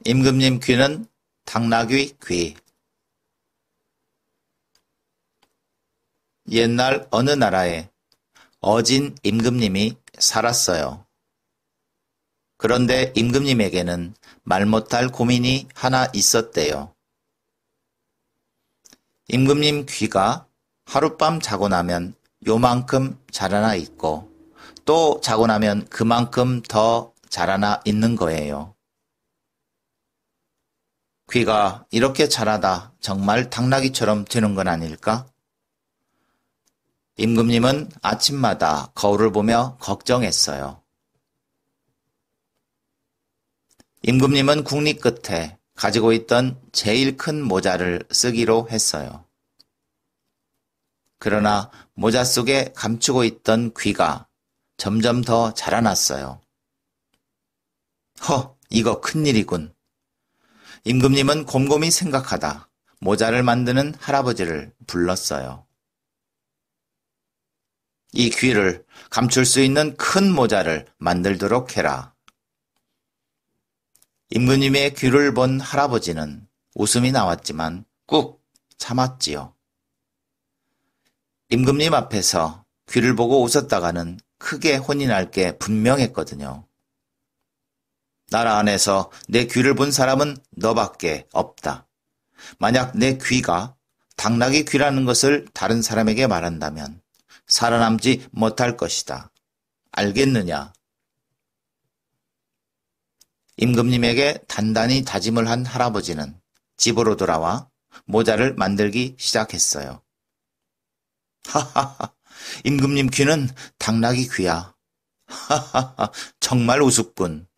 임금님 귀는 당나귀 귀. 옛날 어느 나라에 어진 임금님이 살았어요. 그런데 임금님에게는 말 못할 고민이 하나 있었대요. 임금님 귀가 하룻밤 자고 나면 요만큼 자라나 있고 또 자고 나면 그만큼 더 자라나 있는 거예요. 귀가 이렇게 자라다 정말 당나귀처럼 되는 건 아닐까? 임금님은 아침마다 거울을 보며 걱정했어요. 임금님은 국리 끝에 가지고 있던 제일 큰 모자를 쓰기로 했어요. 그러나 모자 속에 감추고 있던 귀가 점점 더 자라났어요. 이거 큰일이군. 임금님은 곰곰이 생각하다 모자를 만드는 할아버지를 불렀어요. 이 귀를 감출 수 있는 큰 모자를 만들도록 해라. 임금님의 귀를 본 할아버지는 웃음이 나왔지만 꾹 참았지요. 임금님 앞에서 귀를 보고 웃었다가는 크게 혼이 날 게 분명했거든요. 나라 안에서 내 귀를 본 사람은 너밖에 없다. 만약 내 귀가 당나귀 귀라는 것을 다른 사람에게 말한다면 살아남지 못할 것이다. 알겠느냐? 임금님에게 단단히 다짐을 한 할아버지는 집으로 돌아와 모자를 만들기 시작했어요. 하하하, 임금님 귀는 당나귀 귀야. 하하하, 정말 우습군.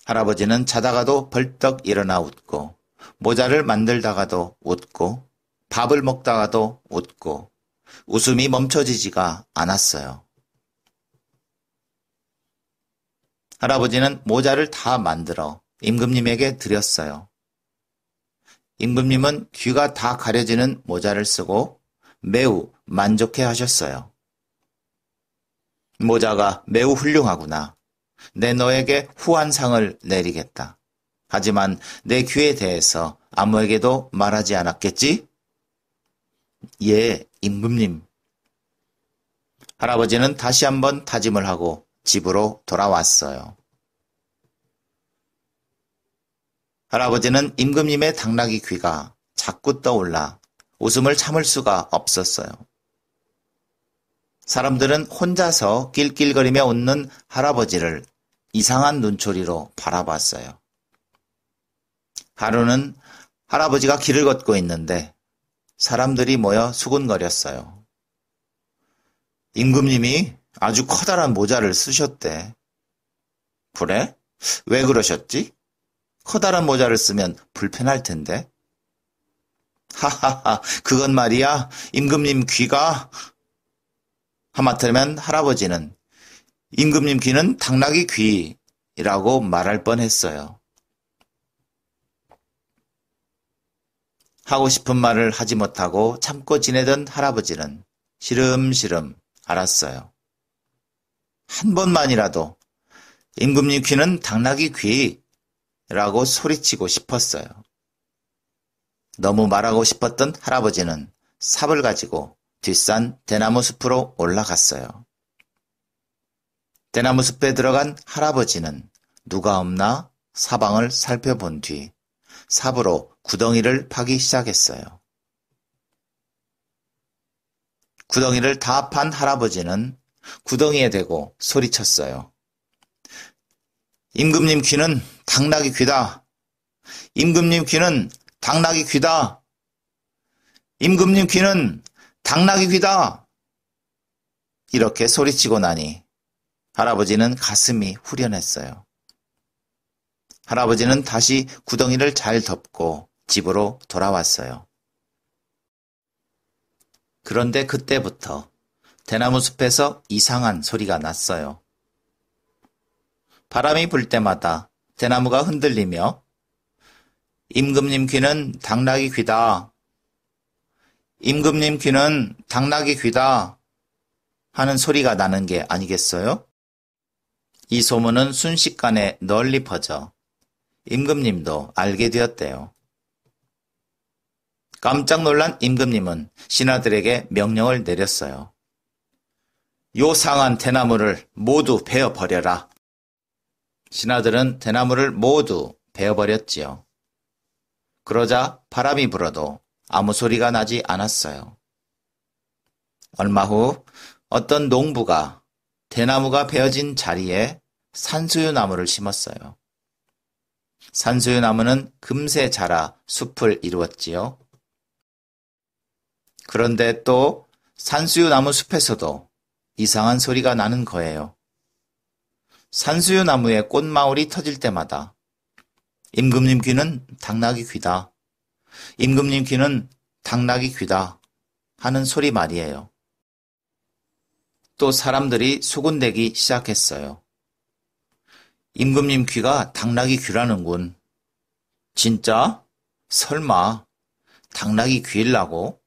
할아버지는 자다가도 벌떡 일어나 웃고, 모자를 만들다가도 웃고, 밥을 먹다가도 웃고, 웃음이 멈춰지지가 않았어요. 할아버지는 모자를 다 만들어 임금님에게 드렸어요. 임금님은 귀가 다 가려지는 모자를 쓰고 매우 만족해 하셨어요. 모자가 매우 훌륭하구나. 내 너에게 후한상을 내리겠다. 하지만 내 귀에 대해서 아무에게도 말하지 않았겠지? 예, 임금님. 할아버지는 다시 한번 다짐을 하고 집으로 돌아왔어요. 할아버지는 임금님의 당나귀 귀가 자꾸 떠올라 웃음을 참을 수가 없었어요. 사람들은 혼자서 낄낄거리며 웃는 할아버지를 이상한 눈초리로 바라봤어요. 하루는 할아버지가 길을 걷고 있는데 사람들이 모여 수군거렸어요. 임금님이 아주 커다란 모자를 쓰셨대. 그래? 왜 그러셨지? 커다란 모자를 쓰면 불편할 텐데. 하하하, 그건 말이야. 임금님 귀가... 하마터면 할아버지는 임금님 귀는 당나귀 귀라고 말할 뻔했어요. 하고 싶은 말을 하지 못하고 참고 지내던 할아버지는 시름시름 앓았어요. 한 번만이라도 임금님 귀는 당나귀 귀라고 소리치고 싶었어요. 너무 말하고 싶었던 할아버지는 삽을 가지고 뒷산 대나무 숲으로 올라갔어요. 대나무 숲에 들어간 할아버지는 누가 없나 사방을 살펴본 뒤 삽으로 구덩이를 파기 시작했어요. 구덩이를 다 판 할아버지는 구덩이에 대고 소리쳤어요. 임금님 귀는 당나귀 귀다. 임금님 귀는 당나귀 귀다. 임금님 귀는 당나귀 귀다. 이렇게 소리치고 나니 할아버지는 가슴이 후련했어요. 할아버지는 다시 구덩이를 잘 덮고 집으로 돌아왔어요. 그런데 그때부터 대나무 숲에서 이상한 소리가 났어요. 바람이 불 때마다 대나무가 흔들리며 임금님 귀는 당나귀 귀다. 임금님 귀는 당나귀 귀다. 하는 소리가 나는 게 아니겠어요? 이 소문은 순식간에 널리 퍼져 임금님도 알게 되었대요. 깜짝 놀란 임금님은 신하들에게 명령을 내렸어요. 요상한 대나무를 모두 베어버려라. 신하들은 대나무를 모두 베어버렸지요. 그러자 바람이 불어도 아무 소리가 나지 않았어요. 얼마 후 어떤 농부가 대나무가 베어진 자리에 산수유나무를 심었어요. 산수유나무는 금세 자라 숲을 이루었지요. 그런데 또 산수유나무 숲에서도 이상한 소리가 나는 거예요. 산수유나무에 꽃마을이 터질 때마다 임금님 귀는 당나귀 귀다. 임금님 귀는 당나귀 귀다. 하는 소리 말이에요. 또 사람들이 수군대기 시작했어요. 임금님 귀가 당나귀 귀라는군. 진짜? 설마 당나귀 귀일라고?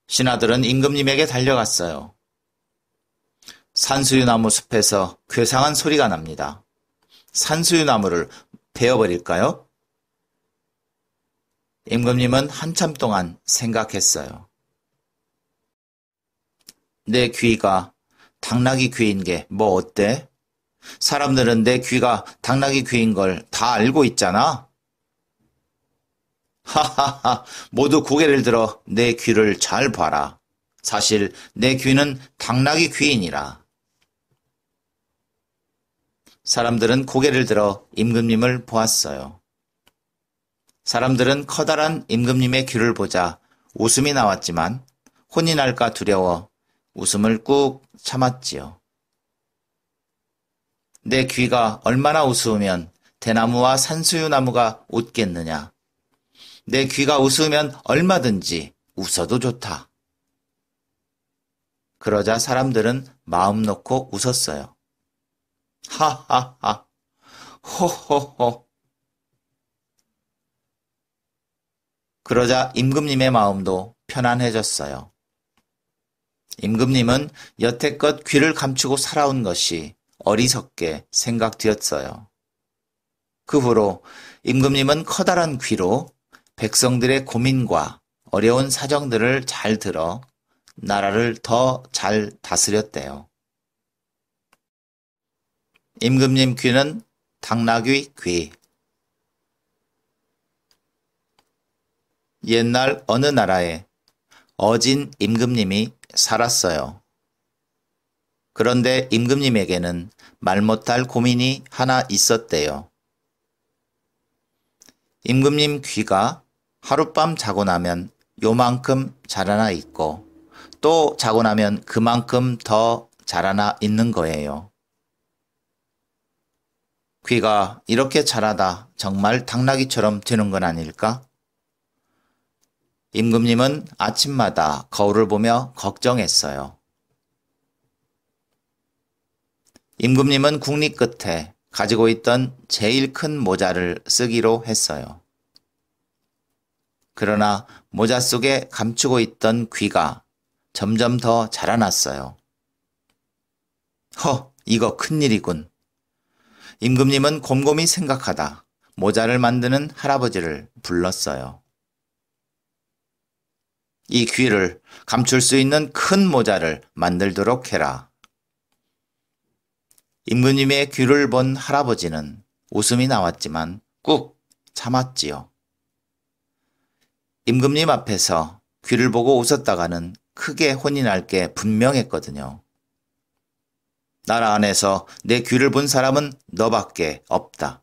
신하들은 임금님에게 달려갔어요. 산수유나무 숲에서 괴상한 소리가 납니다. 산수유나무를 베어버릴까요? 임금님은 한참 동안 생각했어요. 내 귀가 당나귀 귀인 게 뭐 어때? 사람들은 내 귀가 당나귀 귀인 걸 다 알고 있잖아. 하하하, 모두 고개를 들어 내 귀를 잘 봐라. 사실 내 귀는 당나귀 귀이니라. 사람들은 고개를 들어 임금님을 보았어요. 사람들은 커다란 임금님의 귀를 보자 웃음이 나왔지만 혼이 날까 두려워 웃음을 꾹 참았지요. 내 귀가 얼마나 우스우면 대나무와 산수유나무가 웃겠느냐. 내 귀가 웃으면 얼마든지 웃어도 좋다. 그러자 사람들은 마음 놓고 웃었어요. 하하하, 호호호. 그러자 임금님의 마음도 편안해졌어요. 임금님은 여태껏 귀를 감추고 살아온 것이 어리석게 생각되었어요. 그 후로 임금님은 커다란 귀로 백성들의 고민과 어려운 사정들을 잘 들어 나라를 더 잘 다스렸대요. 임금님 귀는 당나귀 귀. 옛날 어느 나라에 어진 임금님이 살았어요. 그런데 임금님에게는 말 못할 고민이 하나 있었대요. 임금님 귀가 하룻밤 자고 나면 요만큼 자라나 있고 또 자고 나면 그만큼 더 자라나 있는 거예요. 귀가 이렇게 자라다 정말 당나귀처럼 되는 건 아닐까? 임금님은 아침마다 거울을 보며 걱정했어요. 임금님은 국리 끝에 가지고 있던 제일 큰 모자를 쓰기로 했어요. 그러나 모자 속에 감추고 있던 귀가 점점 더 자라났어요. 이거 큰일이군. 임금님은 곰곰이 생각하다 모자를 만드는 할아버지를 불렀어요. 이 귀를 감출 수 있는 큰 모자를 만들도록 해라. 임금님의 귀를 본 할아버지는 웃음이 나왔지만 꾹 참았지요. 임금님 앞에서 귀를 보고 웃었다가는 크게 혼이 날 게 분명했거든요. 나라 안에서 내 귀를 본 사람은 너밖에 없다.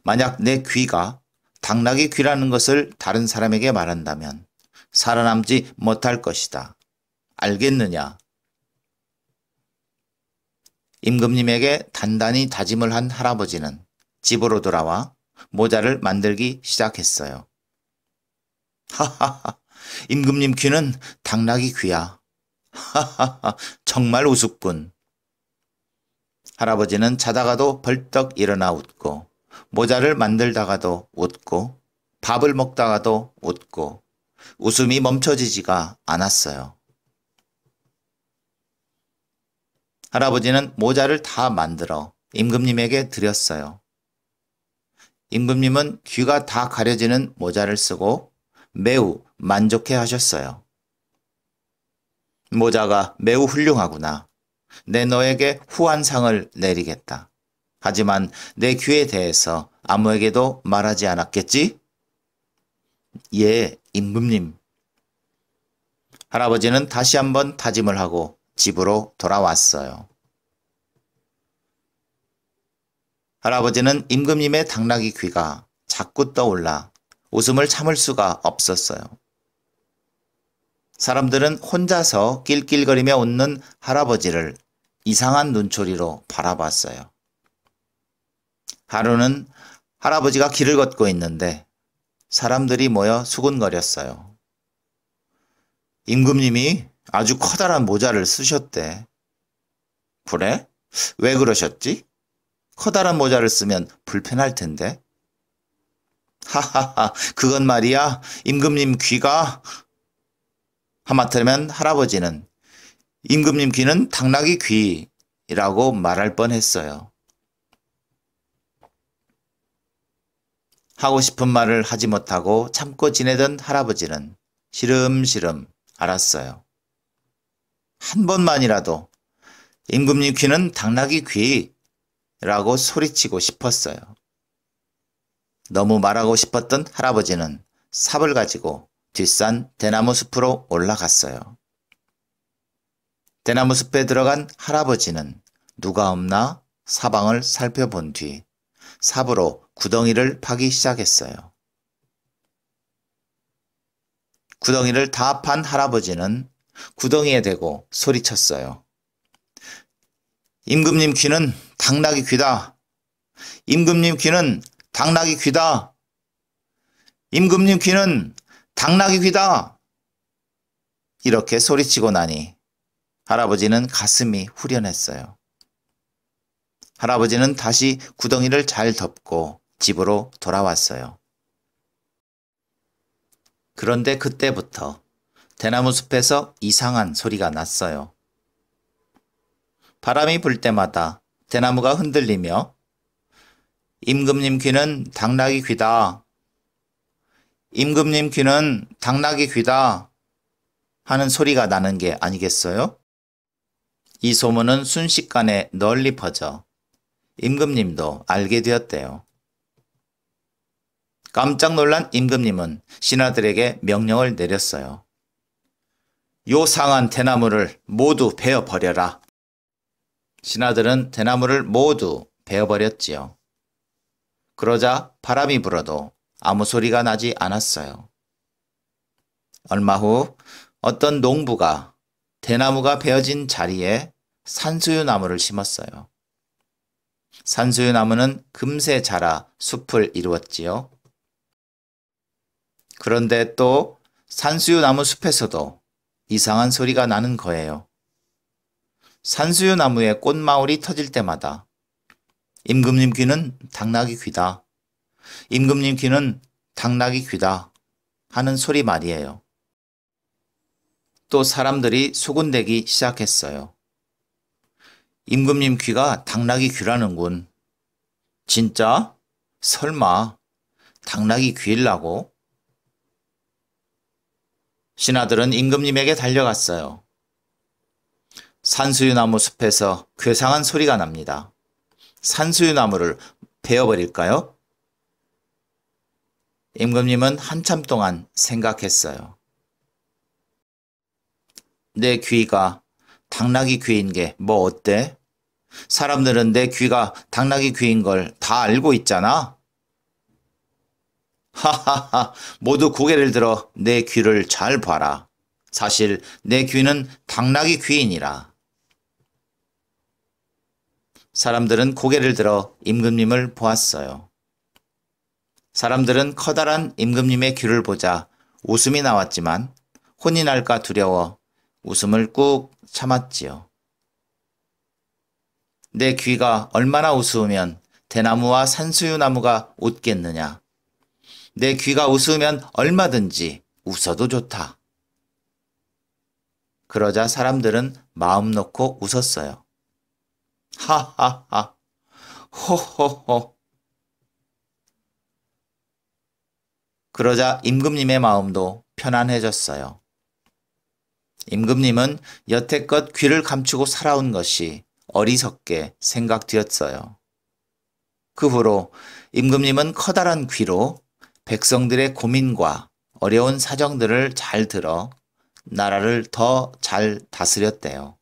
만약 내 귀가 당나귀 귀라는 것을 다른 사람에게 말한다면 살아남지 못할 것이다. 알겠느냐? 임금님에게 단단히 다짐을 한 할아버지는 집으로 돌아와 모자를 만들기 시작했어요. 하하하, 임금님 귀는 당나귀 귀야. 하하하, 정말 우습군. 할아버지는 자다가도 벌떡 일어나 웃고, 모자를 만들다가도 웃고, 밥을 먹다가도 웃고, 웃음이 멈춰지지가 않았어요. 할아버지는 모자를 다 만들어 임금님에게 드렸어요. 임금님은 귀가 다 가려지는 모자를 쓰고 매우 만족해 하셨어요. 모자가 매우 훌륭하구나. 내 너에게 후한상을 내리겠다. 하지만 내 귀에 대해서 아무에게도 말하지 않았겠지? 예, 임금님. 할아버지는 다시 한번 다짐을 하고 집으로 돌아왔어요. 할아버지는 임금님의 당나귀 귀가 자꾸 떠올라 웃음을 참을 수가 없었어요. 사람들은 혼자서 낄낄거리며 웃는 할아버지를 이상한 눈초리로 바라봤어요. 하루는 할아버지가 길을 걷고 있는데 사람들이 모여 수군거렸어요. 임금님이 아주 커다란 모자를 쓰셨대. 그래? 왜 그러셨지? 커다란 모자를 쓰면 불편할 텐데. 하하하, 그건 말이야. 임금님 귀가... 하마터면 할아버지는 임금님 귀는 당나귀 귀라고 말할 뻔했어요. 하고 싶은 말을 하지 못하고 참고 지내던 할아버지는 시름시름 앓았어요. 한 번만이라도 임금님 귀는 당나귀 귀라고 소리치고 싶었어요. 너무 말하고 싶었던 할아버지는 삽을 가지고 뒷산 대나무 숲으로 올라갔어요. 대나무 숲에 들어간 할아버지는 누가 없나 사방을 살펴본 뒤 삽으로 구덩이를 파기 시작했어요. 구덩이를 다 판 할아버지는 구덩이에 대고 소리쳤어요. 임금님 귀는 당나귀 귀다. 임금님 귀는 당나귀 귀다. 임금님 귀는 당나귀 귀다. 이렇게 소리치고 나니 할아버지는 가슴이 후련했어요. 할아버지는 다시 구덩이를 잘 덮고 집으로 돌아왔어요. 그런데 그때부터 대나무 숲에서 이상한 소리가 났어요. 바람이 불 때마다 대나무가 흔들리며 임금님 귀는 당나귀 귀다. 임금님 귀는 당나귀 귀다 하는 소리가 나는 게 아니겠어요? 이 소문은 순식간에 널리 퍼져 임금님도 알게 되었대요. 깜짝 놀란 임금님은 신하들에게 명령을 내렸어요. 요상한 대나무를 모두 베어버려라. 신하들은 대나무를 모두 베어버렸지요. 그러자 바람이 불어도 아무 소리가 나지 않았어요. 얼마 후 어떤 농부가 대나무가 베어진 자리에 산수유 나무를 심었어요. 산수유 나무는 금세 자라 숲을 이루었지요. 그런데 또 산수유 나무 숲에서도 이상한 소리가 나는 거예요. 산수유 나무에 꽃마을이 터질 때마다 임금님 귀는 당나귀 귀다. 임금님 귀는 당나귀 귀다 하는 소리 말이에요. 또 사람들이 수군대기 시작했어요. 임금님 귀가 당나귀 귀라는군. 진짜? 설마 당나귀 귀일라고? 신하들은 임금님에게 달려갔어요. 산수유나무 숲에서 괴상한 소리가 납니다. 산수유나무를 베어버릴까요? 임금님은 한참 동안 생각했어요. 내 귀가 당나귀 귀인 게 뭐 어때? 사람들은 내 귀가 당나귀 귀인 걸 다 알고 있잖아. 하하하, 모두 고개를 들어 내 귀를 잘 봐라. 사실 내 귀는 당나귀 귀이니라. 사람들은 고개를 들어 임금님을 보았어요. 사람들은 커다란 임금님의 귀를 보자 웃음이 나왔지만 혼이 날까 두려워 웃음을 꾹 참았지요. 내 귀가 얼마나 우스우면 대나무와 산수유나무가 웃겠느냐. 내 귀가 우스우면 얼마든지 웃어도 좋다. 그러자 사람들은 마음 놓고 웃었어요. 하하하, 호호호. 그러자 임금님의 마음도 편안해졌어요. 임금님은 여태껏 귀를 감추고 살아온 것이 어리석게 생각되었어요. 그 후로 임금님은 커다란 귀로 백성들의 고민과 어려운 사정들을 잘 들어 나라를 더 잘 다스렸대요.